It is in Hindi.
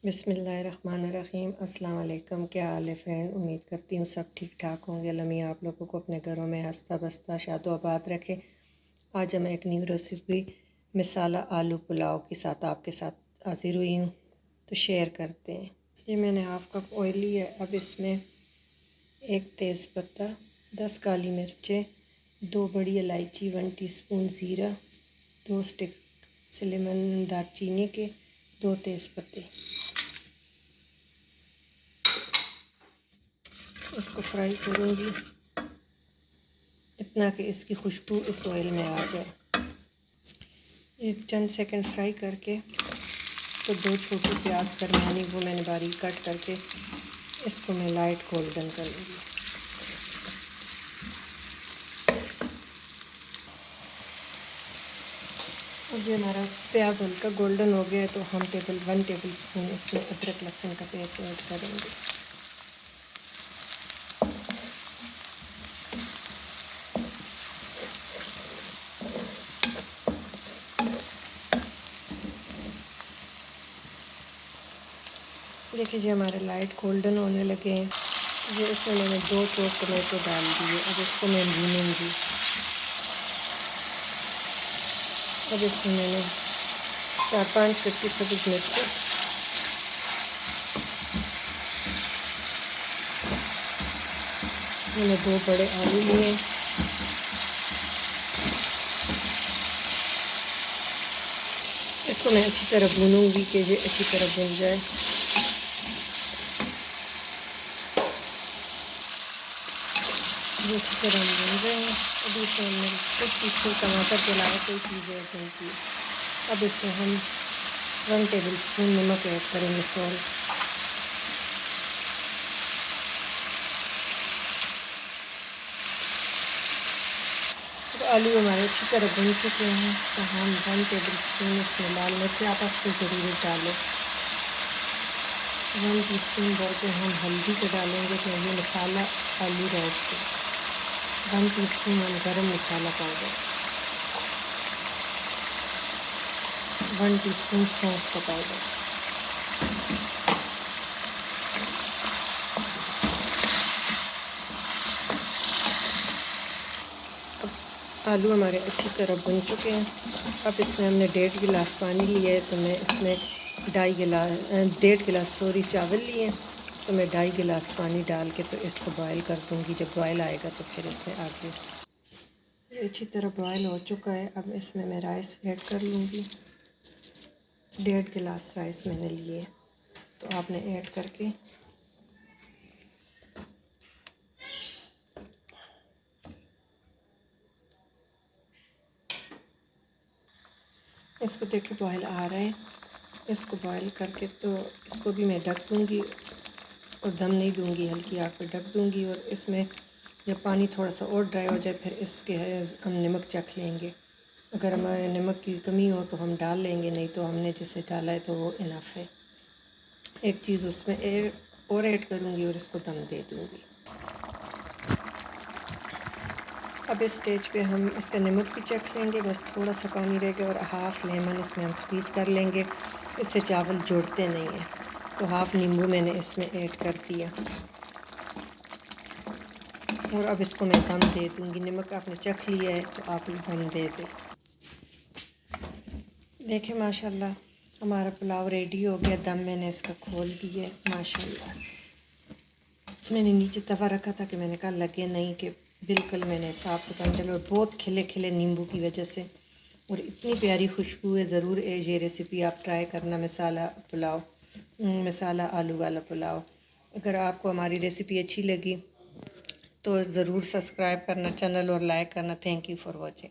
बिस्मिल्लाहिर्रहमानिर्रहीम। अस्सलाम वालेकुम। क्या हाल है फ्रेंड? उम्मीद करती हूँ सब ठीक ठाक होंगे। अल्लाह मियां आप लोगों को अपने घरों में हंसता बसता शादो आबाद रखे। आज मैं एक न्यू रेसिपी मिसाला आलू पुलाव के साथ आपके साथ हाजिर हुई हूँ, तो शेयर करते हैं। ये मैंने हाफ़ कप ऑयल लिया है। अब इसमें एक तेज़पत्ता, 10 काली मिर्चें, 2 बड़ी इलायची, 1 टीस्पून ज़ीरा, 2 स्टिक सिनेमन दालचीनी के, 2 तेज़पत्ते। इसको फ्राई करूँगी इतना कि इसकी खुशबू इस ऑयल में आ जाए। एक चंद सेकंड फ्राई करके तो 2 छोटे प्याज दरमियानी वो मैंने बारीक कट करके इसको मैं लाइट गोल्डन करूँगी। अब ये हमारा प्याज हल्का गोल्डन हो गया है तो हम 1 टेबल स्पून इसमें अदरक लहसुन का पेस्ट ऐड करेंगे। देखिए जी हमारे लाइट गोल्डन होने लगे हैं। ये इसमें मैंने 2 चॉप टमाटो डाल दिए। अब इसको मैं भूनूंगी। अब इसमें मैंने 4-5 कच्ची सब्ज़ मिर्च, मैंने 2 बड़े आलू लिए, इसको मैं अच्छी तरह भूनूंगी कि ये अच्छी तरह भून जाए। ये अच्छी तरह भून रहे हैं। अभी इसमें हमने कुछ पीछे टमाटर के अलावा कोई चीज़ें ऐड नहीं की। अब इसमें हम 1 टेबल स्पून नमक ऐड करेंगे, सॉल्ट। तो आलू हमारे अच्छी तरह भून चुके हैं तो हम 1 टेबल स्पून इसमें लाल मिर्च आप आपको ज़रूर डालें। 1 टीस्पून भर के हम हल्दी को डालेंगे तो ये मसाला आलू रोस्ट है। 1 टीस्पून हम गरम मसाला पाउडर, 1 टीस्पून सौंफ का पाउडर। आलू हमारे अच्छी तरह भुन चुके हैं। अब इसमें हमने 1.5 गिलास पानी लिया है तो मैं इसमें 1.5 गिलास चावल लिए, तो मैं 2.5 गिलास पानी डाल के तो इसको बॉयल कर दूँगी। जब बॉयल आएगा तो फिर इसमें आगे ये अच्छी तरह बॉयल हो चुका है। अब इसमें मैं राइस ऐड कर लूँगी। 1.5 गिलास राइस मैंने लिए, तो आपने ऐड करके इसको देखिए बॉयल आ रहा है। इसको बॉयल करके तो इसको भी मैं ढक दूँगी और दम नहीं दूँगी, हल्की आग पर ढक दूँगी। और इसमें जब पानी थोड़ा सा और ड्राई हो जाए फिर इसके हम नमक चख लेंगे। अगर हमारे नमक की कमी हो तो हम डाल लेंगे, नहीं तो हमने जैसे डाला है तो वो इनफ है। एक चीज़ उसमें और ऐड करूँगी और इसको दम दे दूँगी। अब इस स्टेज पे हम इसका नमक भी चख लेंगे। बस थोड़ा सा पानी रह गया और हाफ़ लेमन इसमें हम स्क्वीज़ कर लेंगे। इससे चावल जुड़ते नहीं हैं, तो हाफ़ नींबू मैंने इसमें ऐड कर दिया। और अब इसको मैं दम दे दूँगी। नमक आपने चख लिया है तो आप दम दे दें। देखिए माशाल्लाह हमारा पुलाव रेडी हो गया। दम मैंने इसका खोल दिया है माशाल्लाह। मैंने नीचे तवा रखा था कि मैंने कहा लगे नहीं, कि बिल्कुल मैंने साफ़ सफाई डाला और बहुत खिले खिले नींबू की वजह से और इतनी प्यारी खुशबू है। ज़रूर ये रेसिपी आप ट्राई करना, मसाला आलू वाला पुलाव। अगर आपको हमारी रेसिपी अच्छी लगी तो ज़रूर सब्सक्राइब करना चैनल और लाइक करना। Thank you for watching.